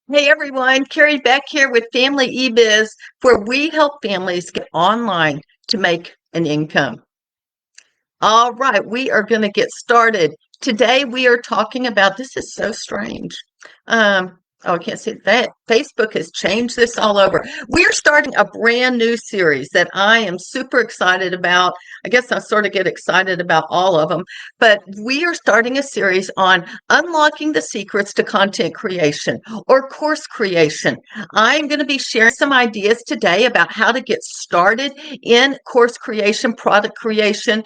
Hey everyone, Carrie Beck here with Family eBiz, where we help families get online to make an income. All right, we are going to get started. Today we are talking about this is so strange. I can't see that. Facebook has changed this all over. We are starting a brand new series that I am super excited about. I guess I sort of get excited about all of them, but we are starting a series on unlocking the secrets to content creation or course creation. I'm going to be sharing some ideas today about how to get started in course creation, product creation,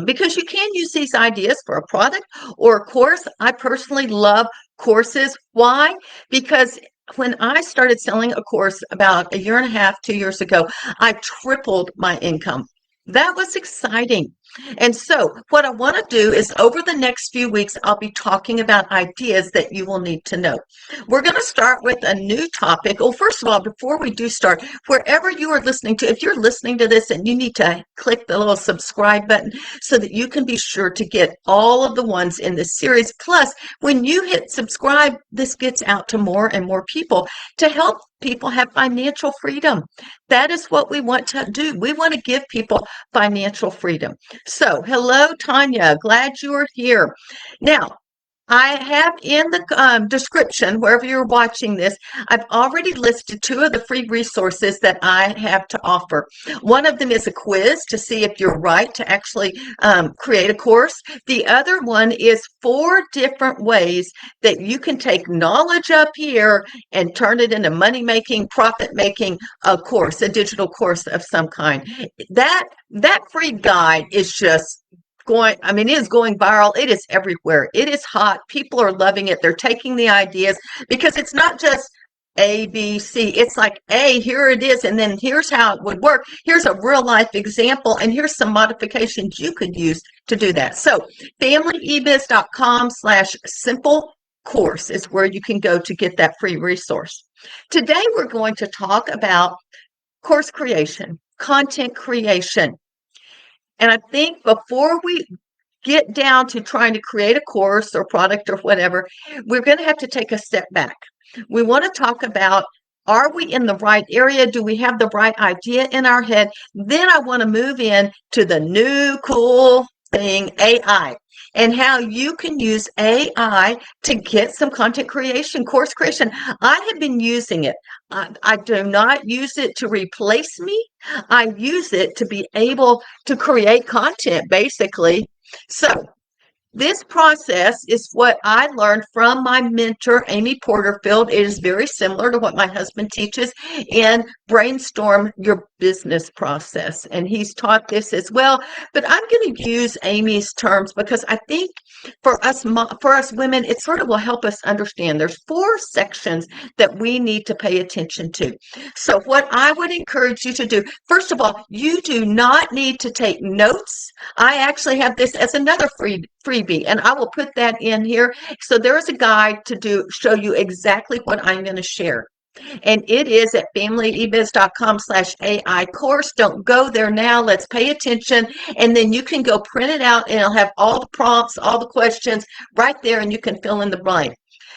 because you can use these ideas for a product or a course. I personally love courses. Why? Because when I started selling a course about a year and a half, 2 years ago, I tripled my income. That was exciting. And so, what I want to do is over the next few weeks, I'll be talking about ideas that you will need to know. We're going to start with a new topic. Well, first of all, before we do start, wherever you are listening to, if you're listening to this and you need to click the little subscribe button so that you can be sure to get all of the ones in this series. Plus, when you hit subscribe, this gets out to more and more people to help people have financial freedom. That is what we want to do. We want to give people financial freedom. So, hello, Tanya. Glad you are here. Now, I have in the description, wherever you're watching this, I've already listed two of the free resources that I have to offer. One of them is a quiz to see if you're right to actually create a course. The other one is 4 different ways that you can take knowledge up here and turn it into money-making, profit-making course, a digital course of some kind. That free guide is just it is going viral. It is everywhere. It is hot. People are loving it. They're taking the ideas because it's not just A, B, C. It's like, A, here it is, and then here's how it would work. Here's a real life example, and here's some modifications you could use to do that. So familyebiz.com/simple course is where you can go to get that free resource. Today, we're going to talk about course creation, content creation. And I think before we get down to trying to create a course or product or whatever, we're going to have to take a step back. We want to talk about, are we in the right area? Do we have the right idea in our head? Then I want to move in to the new cool thing, AI, and how you can use AI to get some content creation, course creation. I have been using it. I do not use it to replace me. I use it to be able to create content, basically. So this process is what I learned from my mentor, Amy Porterfield. It is very similar to what my husband teaches in Brainstorm Your Business Process. And he's taught this as well. But I'm going to use Amy's terms because I think for us women, it sort of will help us understand. There's 4 sections that we need to pay attention to. So what I would encourage you to do, first of all, you do not need to take notes. I actually have this as another freebie, and I will put that in here. So there is a guide to show you exactly what I'm going to share. And it is at familyebiz.com/AI course. Don't go there now. Let's pay attention. And then you can go print it out and it'll have all the prompts, all the questions right there, and you can fill in the blank.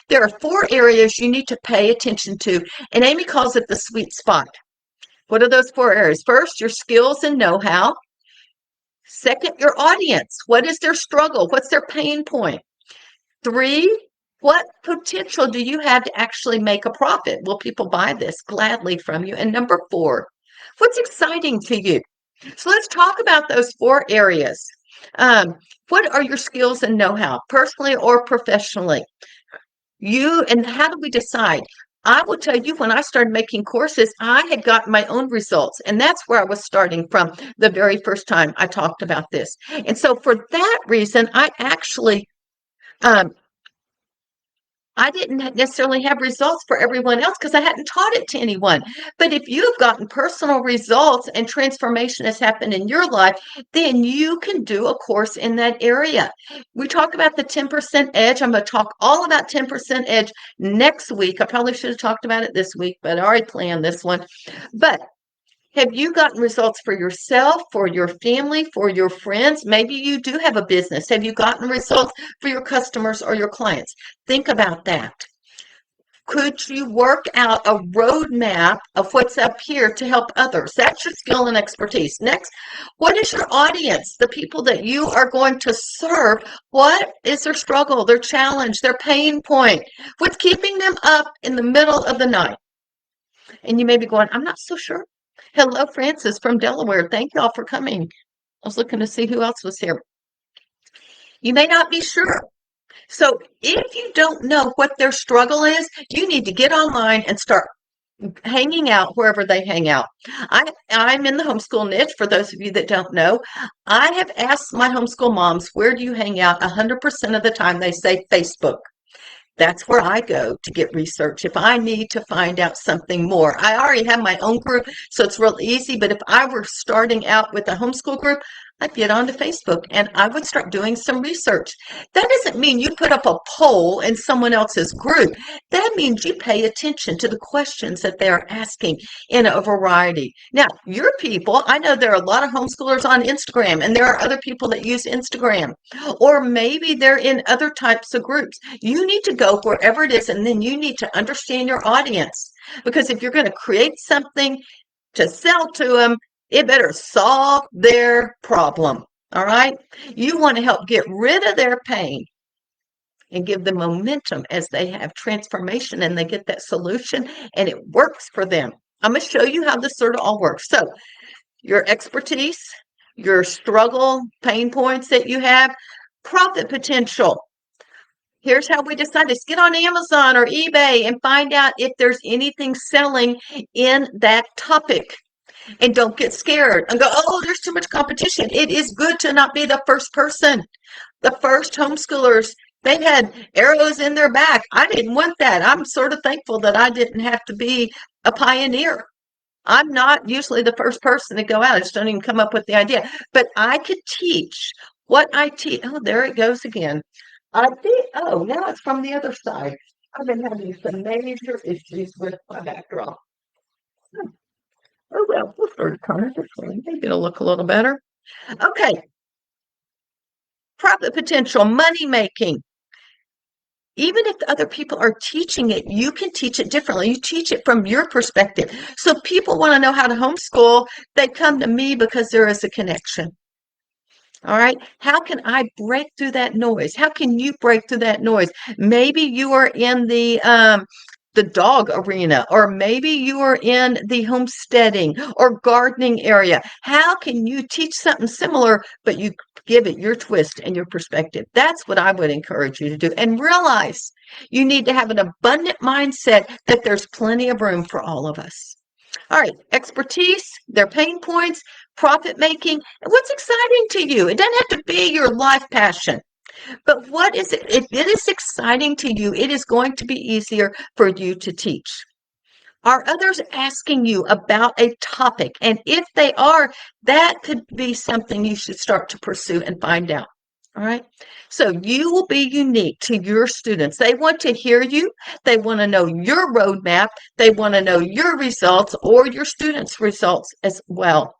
There are 4 areas you need to pay attention to, and Amy calls it the sweet spot. What are those 4 areas? First, your skills and know-how. Second, your audience. What is their struggle? What's their pain point? 3, what potential do you have to actually make a profit? Will people buy this gladly from you? And number 4, what's exciting to you? So let's talk about those 4 areas. What are your skills and know-how, personally or professionally? And how do we decide? I will tell you, when I started making courses, I had gotten my own results, and that's where I was starting from the very first time I talked about this. And so for that reason, um, I didn't necessarily have results for everyone else because I hadn't taught it to anyone. But if you have gotten personal results and transformation has happened in your life, then you can do a course in that area. We talk about the 10% edge. I'm going to talk all about 10% edge next week. I probably should have talked about it this week, but I already planned this one. But have you gotten results for yourself, for your family, for your friends? Maybe you do have a business. Have you gotten results for your customers or your clients? Think about that. Could you work out a roadmap of what's up here to help others? That's your skill and expertise. Next, what is your audience? The people that you are going to serve, what is their struggle, their challenge, their pain point? What's keeping them up in the middle of the night? And you may be going, I'm not so sure. Hello, Francis from Delaware. Thank you all for coming. I was looking to see who else was here. You may not be sure. So if you don't know what their struggle is, you need to get online and start hanging out wherever they hang out. I'm in the homeschool niche. For those of you that don't know, I have asked my homeschool moms, where do you hang out? 100% of the time they say Facebook. That's where I go to get research. If I need to find out something more, I already have my own group, so it's real easy. But if I were starting out with a homeschool group, I'd get onto Facebook and I would start doing some research. That doesn't mean you put up a poll in someone else's group. That means you pay attention to the questions that they're asking in a variety. Now, your people, I know there are a lot of homeschoolers on Instagram, and there are other people that use Instagram, or maybe they're in other types of groups. You need to go wherever it is, and then you need to understand your audience. Because if you're going to create something to sell to them, it better solve their problem. All right. You want to help get rid of their pain and give them momentum as they have transformation and they get that solution and it works for them. I'm going to show you how this sort of all works. So your expertise, your struggle, pain points that you have, profit potential. Here's how we decide this. Get on Amazon or eBay and find out if there's anything selling in that topic. And don't get scared and go, oh, there's too much competition. It is good to not be the first person. The first homeschoolers, they had arrows in their back. I didn't want that. I'm sort of thankful that I didn't have to be a pioneer. I'm not usually the first person to go out. I just don't even come up with the idea. But I could teach what I teach. Oh, there it goes again. I think, oh, now it's from the other side. I've been having some major issues with my backdrop. Oh, well, we'll sort of turn it this way. Maybe it'll look a little better. Okay. Profit potential, money making. Even if other people are teaching it, you can teach it differently. You teach it from your perspective. So people want to know how to homeschool. They come to me because there is a connection. All right. How can I break through that noise? How can you break through that noise? Maybe you are in the dog arena, or maybe you are in the homesteading or gardening area. How can you teach something similar, but you give it your twist and your perspective? That's what I would encourage you to do. And realize you need to have an abundant mindset that there's plenty of room for all of us. All right, expertise, their pain points, profit making, and what's exciting to you. It doesn't have to be your life passion. But what is it? If it is exciting to you, it is going to be easier for you to teach. Are others asking you about a topic? And if they are, that could be something you should start to pursue and find out. All right. So you will be unique to your students. They want to hear you. They want to know your roadmap. They want to know your results or your students' results as well.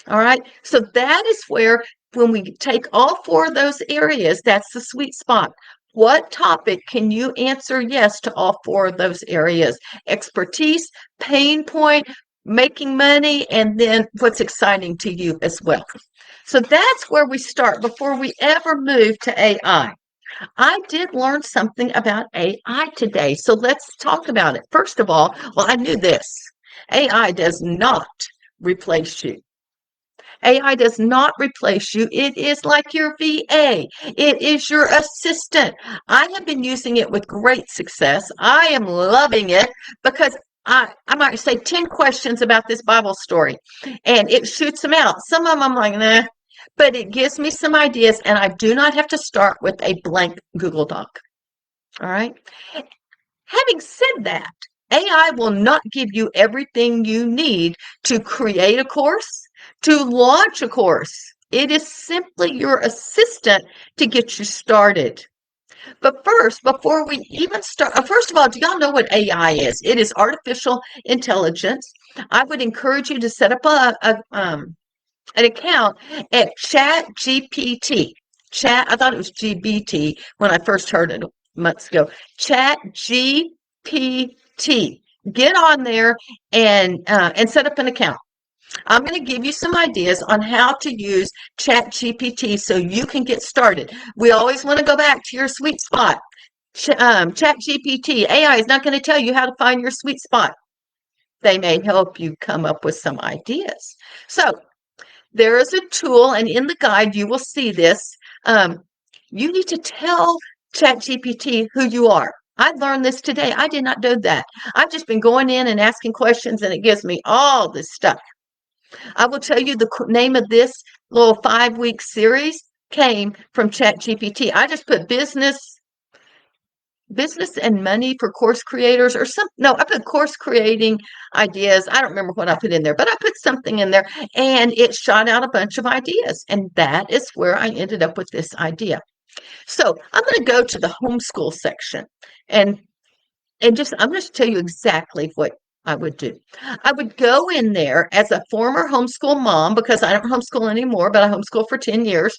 All right. So that is where, when we take all four of those areas, that's the sweet spot. What topic can you answer yes to all four of those areas? Expertise, pain point, making money, and then what's exciting to you as well. So that's where we start before we ever move to AI. I did learn something about AI today. So let's talk about it. First of all, well, I knew this. AI does not replace you. AI does not replace you. It is like your VA. It is your assistant. I have been using it with great success. I am loving it because I might say 10 questions about this Bible story and it shoots them out. Some of them I'm like, nah, but it gives me some ideas and I do not have to start with a blank Google Doc. All right. Having said that, AI will not give you everything you need to create a course, to launch a course. It is simply your assistant to get you started. But first, before we even start, first of all, do y'all know what AI is? It is artificial intelligence. I would encourage you to set up an account at ChatGPT. I thought it was GBT when I first heard it months ago. ChatGPT. Get on there and set up an account. I'm going to give you some ideas on how to use ChatGPT so you can get started. We always want to go back to your sweet spot. ChatGPT, AI is not going to tell you how to find your sweet spot. They may help you come up with some ideas. So there is a tool, and in the guide, you will see this. You need to tell ChatGPT who you are. I learned this today. I did not know that. I've just been going in and asking questions, and it gives me all this stuff. I will tell you the name of this little 5-week series came from ChatGPT. I just put business and money for course creators or some. No, I put course creating ideas. I don't remember what I put in there, but I put something in there and it shot out a bunch of ideas. And that is where I ended up with this idea. So I'm going to go to the homeschool section and I'm going to tell you exactly what I would do. I would go in there as a former homeschool mom because I don't homeschool anymore, but I homeschool for 10 years.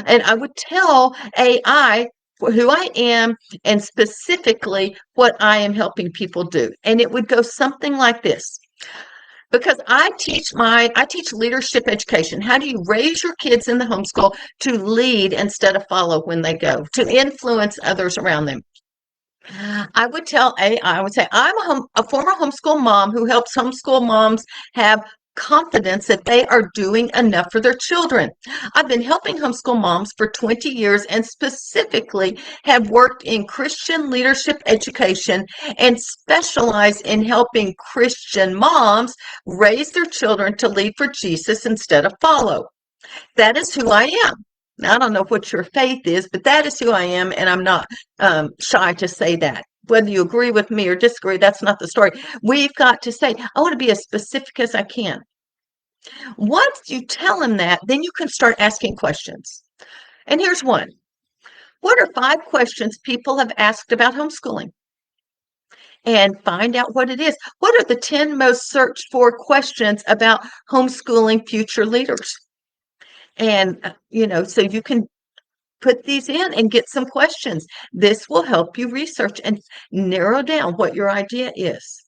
And I would tell AI who I am and specifically what I am helping people do. And it would go something like this. Because I teach leadership education. How do you raise your kids in the homeschool to lead instead of follow when they go, to influence others around them? I would tell AI, I would say, I'm a former homeschool mom who helps homeschool moms have confidence that they are doing enough for their children. I've been helping homeschool moms for 20 years and specifically have worked in Christian leadership education and specialize in helping Christian moms raise their children to lead for Jesus instead of follow. That is who I am. Now, I don't know what your faith is, but that is who I am, and I'm not shy to say that. Whether you agree with me or disagree, that's not the story. We've got to say, I want to be as specific as I can. Once you tell him that, then you can start asking questions. And here's one. What are 5 questions people have asked about homeschooling? And find out what it is. What are the 10 most searched for questions about homeschooling future leaders? And, so you can put these in and get some questions. This will help you research and narrow down what your idea is.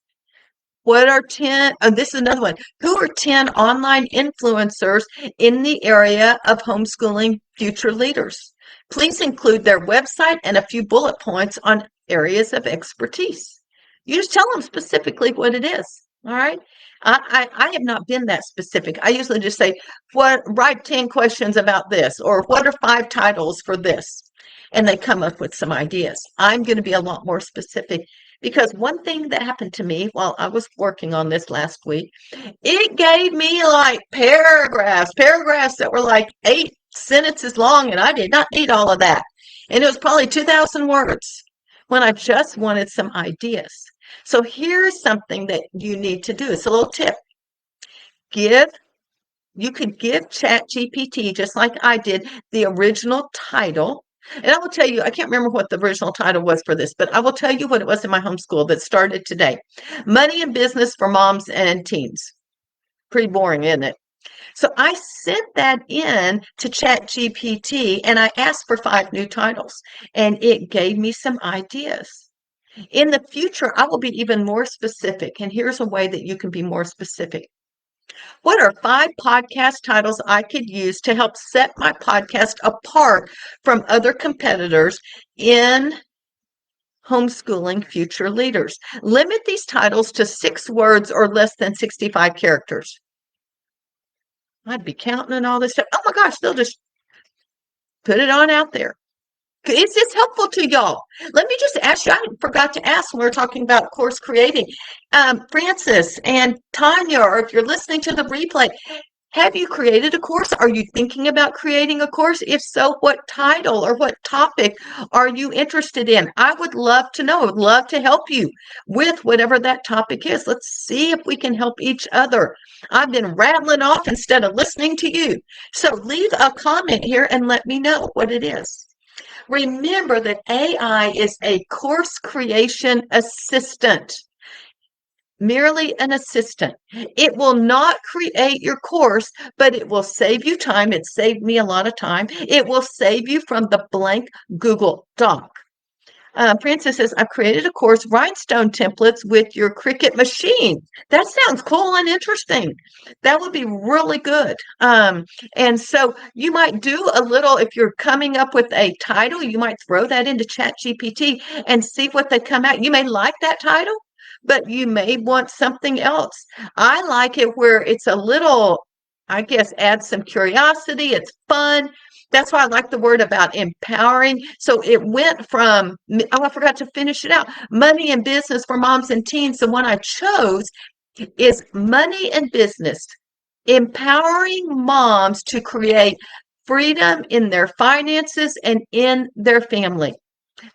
What are 10, this is another one. Who are 10 online influencers in the area of homeschooling future leaders? Please include their website and a few bullet points on areas of expertise. You just tell them specifically what it is. All right. I have not been that specific. I usually just say, write 10 questions about this, or what are 5 titles for this? And they come up with some ideas. I'm going to be a lot more specific because one thing that happened to me while I was working on this last week, it gave me like paragraphs that were like 8 sentences long, and I did not need all of that. And it was probably 2,000 words when I just wanted some ideas. So here's something that you need to do. It's a little tip. You could give ChatGPT, just like I did, the original title. And I will tell you, I can't remember what the original title was for this, but I will tell you what it was in my homeschool that started today. Money and Business for Moms and Teens. Pretty boring, isn't it? So I sent that in to ChatGPT and I asked for 5 new titles and it gave me some ideas. In the future, I will be even more specific. And here's a way that you can be more specific. What are 5 podcast titles I could use to help set my podcast apart from other competitors in homeschooling future leaders? Limit these titles to 6 words or less than 65 characters. I'd be counting and all this stuff. Oh my gosh, they'll just put it on out there. Is this helpful to y'all? Let me just ask you, I forgot to ask when we were talking about course creating. Francis and Tanya, or if you're listening to the replay, have you created a course? Are you thinking about creating a course? If so, what title or what topic are you interested in? I would love to know. I would love to help you with whatever that topic is. Let's see if we can help each other. I've been rattling off instead of listening to you. So leave a comment here and let me know what it is. Remember that AI is a course creation assistant, merely an assistant. It will not create your course, but it will save you time. It saved me a lot of time. It will save you from the blank Google Doc. Francis says, I've created a course, rhinestone templates with your Cricut machine. That sounds cool and interesting. That would be really good. And so you might do a little, if you're coming up with a title, you might throw that into ChatGPT and see what they come out. You may like that title, but you may want something else. I like it where it's a little, I guess, add some curiosity. It's fun. That's why I like the word about empowering. So it went from, oh, I forgot to finish it out. Money and business for moms and teens. The one I chose is money and business, empowering moms to create freedom in their finances and in their family.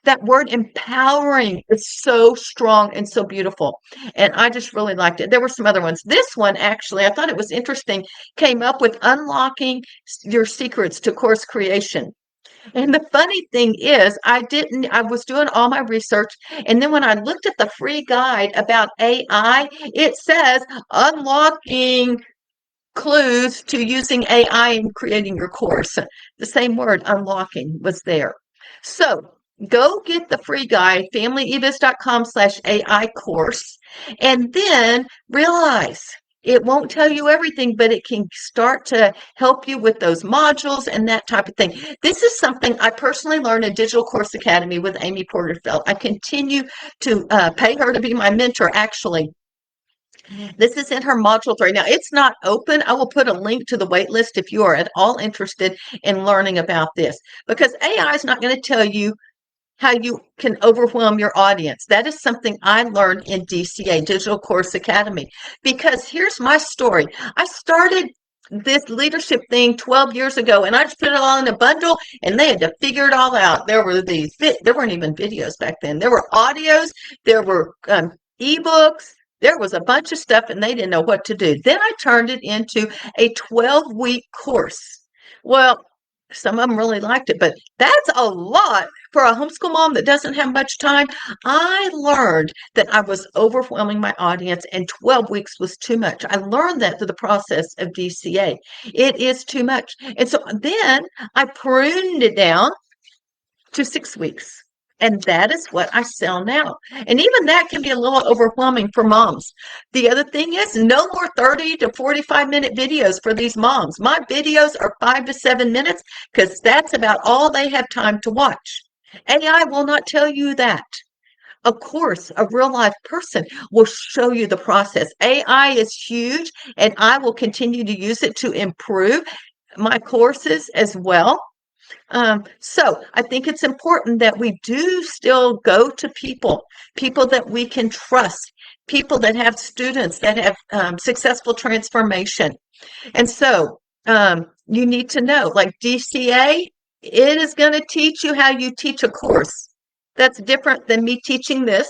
That word empowering is so strong and so beautiful. And I just really liked it. There were some other ones. This one, actually, I thought it was interesting, came up with unlocking your secrets to course creation. And the funny thing is, I was doing all my research. And then when I looked at the free guide about AI, it says unlocking clues to using AI in creating your course. The same word, unlocking, was there. So go get the free guide, familyebiz.com/AI course, and then realize it won't tell you everything, but it can start to help you with those modules and that type of thing. This is something I personally learned at Digital Course Academy with Amy Porterfield. I continue to pay her to be my mentor, actually. This is in her module 3. Now, it's not open. I will put a link to the wait list if you are at all interested in learning about this, because AI is not going to tell you how you can overwhelm your audience. That is something I learned in DCA, Digital Course Academy, because here's my story. I started this leadership thing 12 years ago, and I just put it all in a bundle, and they had to figure it all out. There weren't even videos back then. There were audios, there were ebooks, there was a bunch of stuff, and they didn't know what to do. Then I turned it into a 12-week course. Well, some of them really liked it, but that's a lot for a homeschool mom that doesn't have much time. I learned that I was overwhelming my audience, and 12 weeks was too much. I learned that through the process of DCA. It is too much. And so then I pruned it down to 6 weeks. And that is what I sell now. And even that can be a little overwhelming for moms. The other thing is no more 30 to 45-minute videos for these moms. My videos are 5 to 7 minutes because that's about all they have time to watch. AI will not tell you that. Of course, a real life person will show you the process. AI is huge, and I will continue to use it to improve my courses as well. So I think it's important that we do still go to people that we can trust, people that have students that have successful transformation. And so you need to know, like DCA, it is going to teach you how you teach a course. That's different than me teaching this.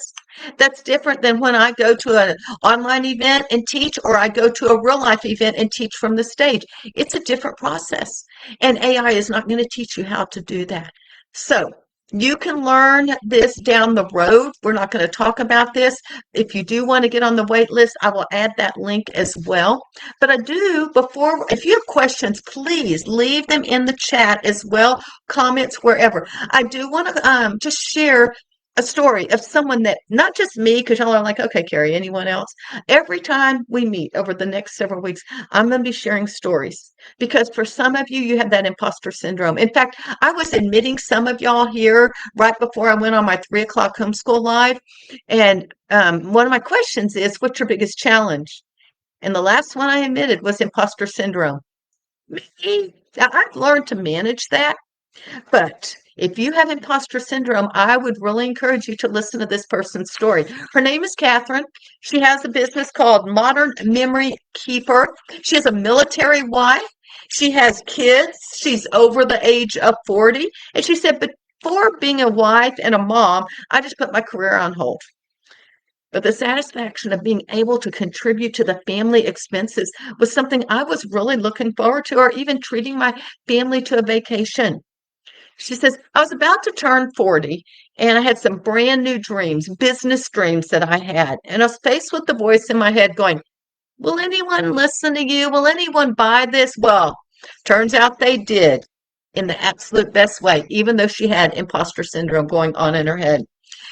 That's different than when I go to an online event and teach, or I go to a real life event and teach from the stage. It's a different process. And AI is not going to teach you how to do that. So you can learn this down the road. We're not going to talk about this. If you do want to get on the wait list, I will add that link as well. But if you have questions, please leave them in the chat as well, comments, wherever. I do want to just share a story of someone that, not just me, because y'all are like, okay, Carrie, anyone else? Every time we meet over the next several weeks, I'm going to be sharing stories, because for some of you, you have that imposter syndrome. In fact, I was admitting some of y'all here right before I went on my 3 o'clock homeschool live. And one of my questions is, what's your biggest challenge? And the last one I admitted was imposter syndrome. I've learned to manage that. But if you have imposter syndrome, I would really encourage you to listen to this person's story. Her name is Catherine. She has a business called Modern Memory Keeper. She is a military wife. She has kids. She's over the age of 40. And she said, before being a wife and a mom, I just put my career on hold. But the satisfaction of being able to contribute to the family expenses was something I was really looking forward to, or even treating my family to a vacation. She says, I was about to turn 40, and I had some brand new dreams, business dreams that I had. And I was faced with the voice in my head going, will anyone listen to you? Will anyone buy this? Well, turns out they did. in the absolute best way, even though she had imposter syndrome going on in her head.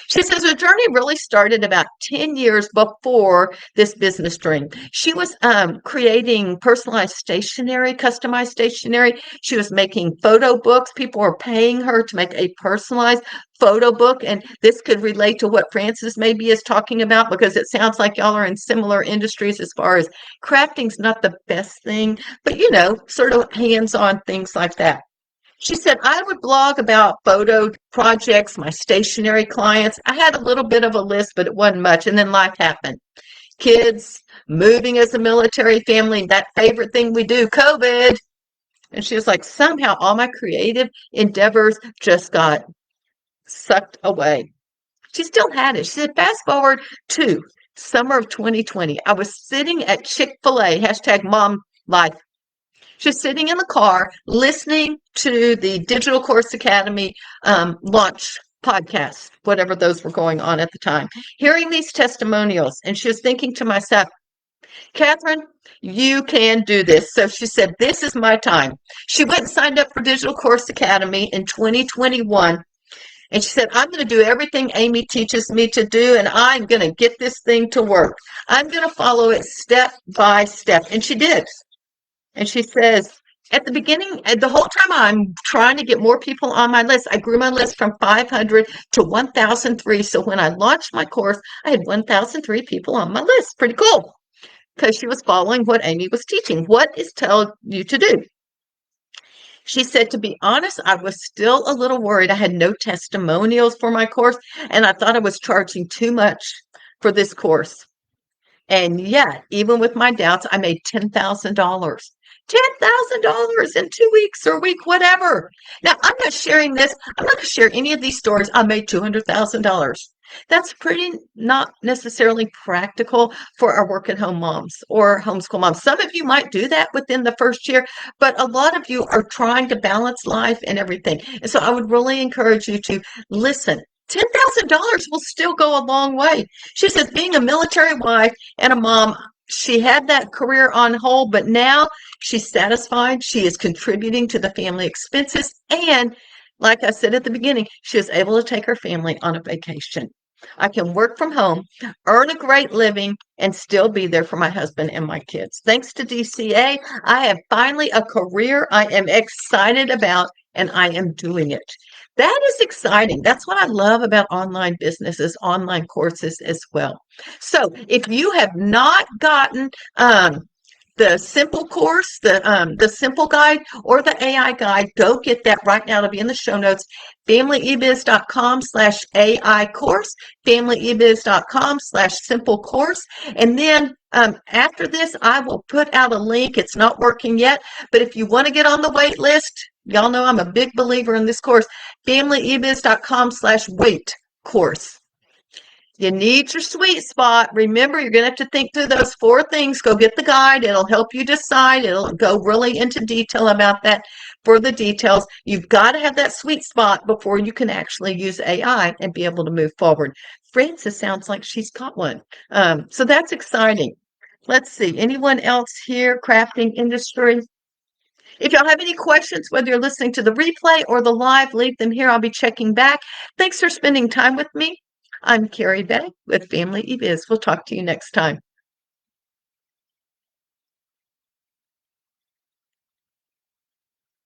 She says her journey really started about 10 years before this business dream. She was creating personalized stationery, customized stationery. She was making photo books. People were paying her to make a personalized photo book. And this could relate to what Frances maybe is talking about, because it sounds like y'all are in similar industries as far as crafting's not the best thing, but sort of hands-on things like that. She said, I would blog about photo projects, my stationery clients. I had a little bit of a list, but it wasn't much. And then life happened. Kids, moving as a military family, that favorite thing we do, COVID. And she was like, somehow all my creative endeavors just got sucked away. She still had it. She said, fast forward to summer of 2020. I was sitting at Chick-fil-A, hashtag mom life. She's sitting in the car listening to the Digital Course Academy launch podcast, whatever those were going on at the time, hearing these testimonials. And she was thinking to myself, Catherine, you can do this. So she said, this is my time. She went and signed up for Digital Course Academy in 2021. And she said, I'm going to do everything Amy teaches me to do, and I'm going to get this thing to work. I'm going to follow it step by step. And she did. And she says, at the beginning, the whole time I'm trying to get more people on my list. I grew my list from 500 to 1,003. So when I launched my course, I had 1,003 people on my list. Pretty cool, because she was following what Amy was teaching. What is telling you to do? She said, to be honest, I was still a little worried. I had no testimonials for my course, and I thought I was charging too much for this course. And yet, even with my doubts, I made $10,000. $10,000 in 2 weeks or a week, whatever. Now, I'm not sharing this. I'm not going to share any of these stories. I made $200,000. That's pretty not necessarily practical for our work-at-home moms or homeschool moms. Some of you might do that within the first year, but a lot of you are trying to balance life and everything. And so I would really encourage you to listen. $10,000 will still go a long way. She says, being a military wife and a mom, she had that career on hold, but now she's satisfied. She is contributing to the family expenses. And like I said at the beginning, she is able to take her family on a vacation. I can work from home, earn a great living, and still be there for my husband and my kids. Thanks to DCA, I have finally a career I am excited about, and I am doing it. That is exciting. That's what I love about online businesses, online courses as well. So if you have not gotten the simple course, the simple guide or the AI guide, go get that right now. It'll be in the show notes. FamilyEbiz.com/AI course, FamilyEbiz.com/simple course. And then after this, I will put out a link. It's not working yet, but if you want to get on the wait list, y'all know I'm a big believer in this course. FamilyEbiz.com/wait course. You need your sweet spot. Remember, you're going to have to think through those 4 things. Go get the guide. It'll help you decide. It'll go really into detail about that for the details. You've got to have that sweet spot before you can actually use AI and be able to move forward. Frances sounds like she's got one. So that's exciting. Let's see. Anyone else here? Crafting industry? If y'all have any questions, whether you're listening to the replay or the live, leave them here. I'll be checking back. Thanks for spending time with me. I'm Carrie Begg with Family eBiz. We'll talk to you next time.